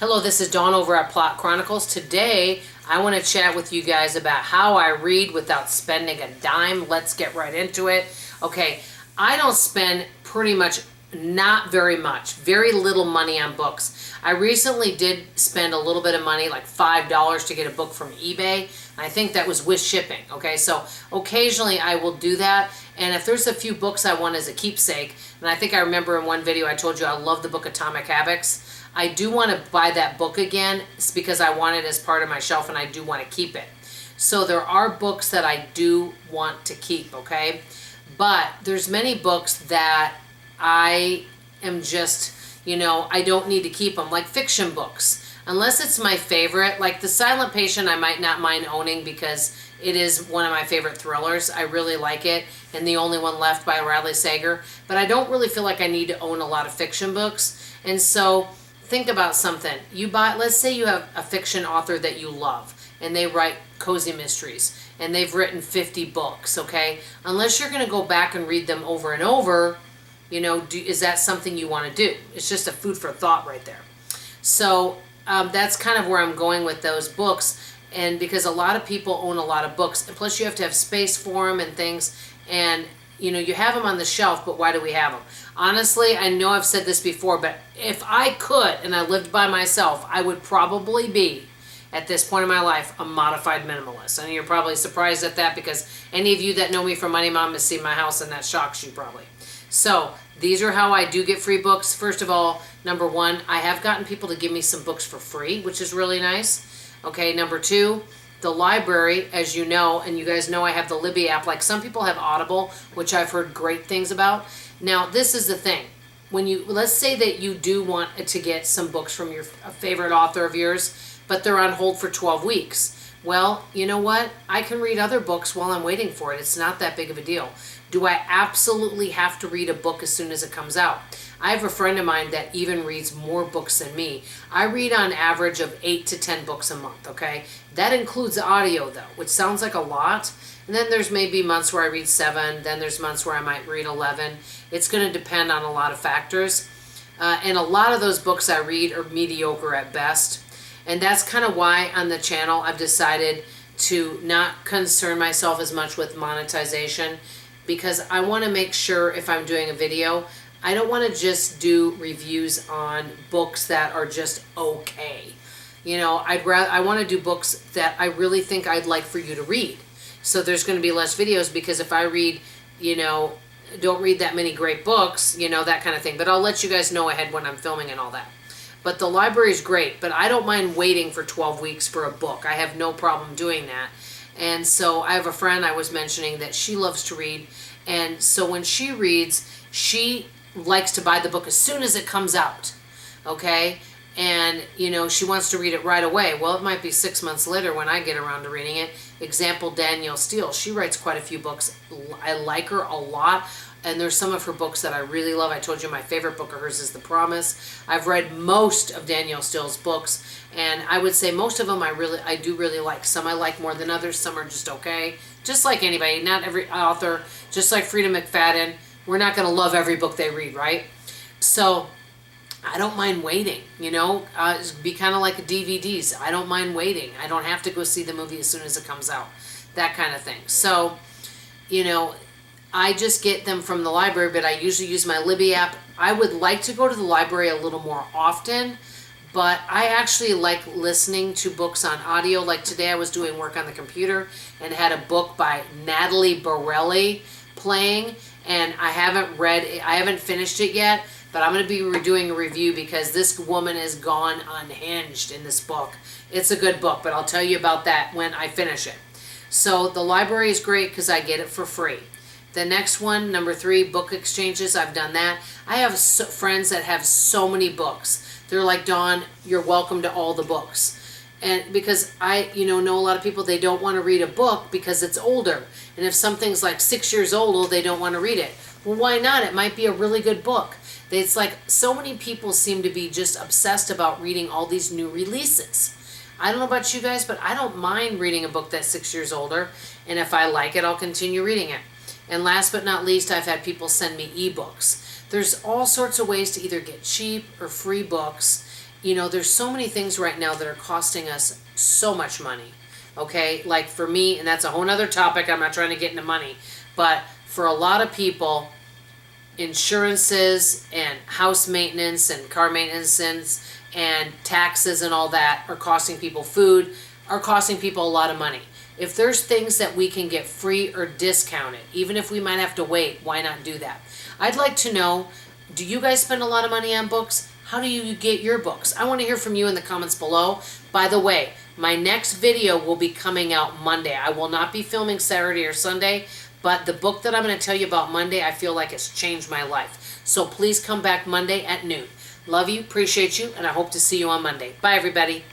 Hello, this is Dawn over at Plot Chronicles. Today, I want to chat with you guys about how I read without spending a dime. Let's get right into it. Okay, I don't spend pretty much not very much, very little money on books. I recently did spend a little bit of money, like $5 to get a book from eBay. I think that was with shipping, okay? So occasionally I will do that. And if there's a few books I want as a keepsake, and I think I remember in one video I told you I love the book Atomic Habits. I do want to buy that book again. It's because I want it as part of my shelf and I do want to keep it. So there are books that I do want to keep, okay? But there's many books that I am just, I don't need to keep them, like fiction books. Unless it's my favorite, like The Silent Patient I might not mind owning because it is one of my favorite thrillers. I really like it, and The Only One Left by Riley Sager. But I don't really feel like I need to own a lot of fiction books. And so think about something. Let's say you have a fiction author that you love, and they write cozy mysteries, and they've written 50 books, okay? Unless you're going to go back and read them over and over, is that something you want to do? It's just a food for thought right there. So that's kind of where I'm going with those books, and because a lot of people own a lot of books, and plus you have to have space for them and things, and you have them on the shelf, but why do we have them? Honestly, I know I've said this before, but if I could and I lived by myself, I would probably be, at this point in my life, a modified minimalist. And you're probably surprised at that because any of you that know me from Money Mom has seen my house and that shocks you probably. So these are how I do get free books. First of all, number one, I have gotten people to give me some books for free, which is really nice. Okay, number two, the library, as you know, and you guys know I have the Libby app. Like some people have Audible, which I've heard great things about. Now, this is the thing. Let's say that you do want to get some books from your favorite author of yours, but they're on hold for 12 weeks. Well, you know what? I can read other books while I'm waiting for it. It's not that big of a deal. Do I absolutely have to read a book as soon as it comes out? I have a friend of mine that even reads more books than me. I read on average of 8 to 10 books a month, okay? That includes audio though, which sounds like a lot. And then there's maybe months where I read 7, then there's months where I might read 11. It's going to depend on a lot of factors. And a lot of those books I read are mediocre at best. And that's kind of why on the channel I've decided to not concern myself as much with monetization, because I want to make sure if I'm doing a video, I don't want to just do reviews on books that are just okay. I want to do books that I really think I'd like for you to read. So there's going to be less videos because if I read, don't read that many great books, that kind of thing. But I'll let you guys know ahead when I'm filming and all that. But the library is great, but I don't mind waiting for 12 weeks for a book. I have no problem doing that. And so I have a friend I was mentioning that she loves to read. And so when she reads, she likes to buy the book as soon as it comes out, okay? And, she wants to read it right away. Well, it might be 6 months later when I get around to reading it. Example, Danielle Steele. She writes quite a few books. I like her a lot. And there's some of her books that I really love. I told you my favorite book of hers is The Promise. I've read most of Danielle Steele's books, and I would say most of them I do really like. Some I like more than others. Some are just okay. Just like anybody, not every author. Just like Frida McFadden, we're not going to love every book they read, right? So I don't mind waiting, it'd be kind of like DVDs. I don't mind waiting. I don't have to go see the movie as soon as it comes out. That kind of thing. So, I just get them from the library, but I usually use my Libby app. I would like to go to the library a little more often, but I actually like listening to books on audio. Like today I was doing work on the computer and had a book by Natalie Borelli playing, and I haven't finished it yet, but I'm going to be doing a review because this woman has gone unhinged in this book. It's a good book, but I'll tell you about that when I finish it. So the library is great because I get it for free. The next one, number 3, book exchanges. I've done that. I have friends that have so many books. They're like, Dawn, you're welcome to all the books. And because I, know a lot of people, they don't want to read a book because it's older. And if something's like 6 years old, they don't want to read it. Well, why not? It might be a really good book. It's like so many people seem to be just obsessed about reading all these new releases. I don't know about you guys, but I don't mind reading a book that's 6 years older. And if I like it, I'll continue reading it. And last but not least, I've had people send me ebooks. There's all sorts of ways to either get cheap or free books. you know, there's so many things right now that are costing us so much money. Okay, like for me, and that's a whole nother topic, I'm not trying to get into money, but for a lot of people, insurances and house maintenance and car maintenance and taxes and all that are costing people, food are costing people a lot of money. If there's things that we can get free or discounted, even if we might have to wait, why not do that? I'd like to know, do you guys spend a lot of money on books? How do you get your books? I want to hear from you in the comments below. By the way, my next video will be coming out Monday. I will not be filming Saturday or Sunday, but the book that I'm going to tell you about Monday, I feel like it's changed my life. So please come back Monday at noon. Love you, appreciate you, and I hope to see you on Monday. Bye, everybody.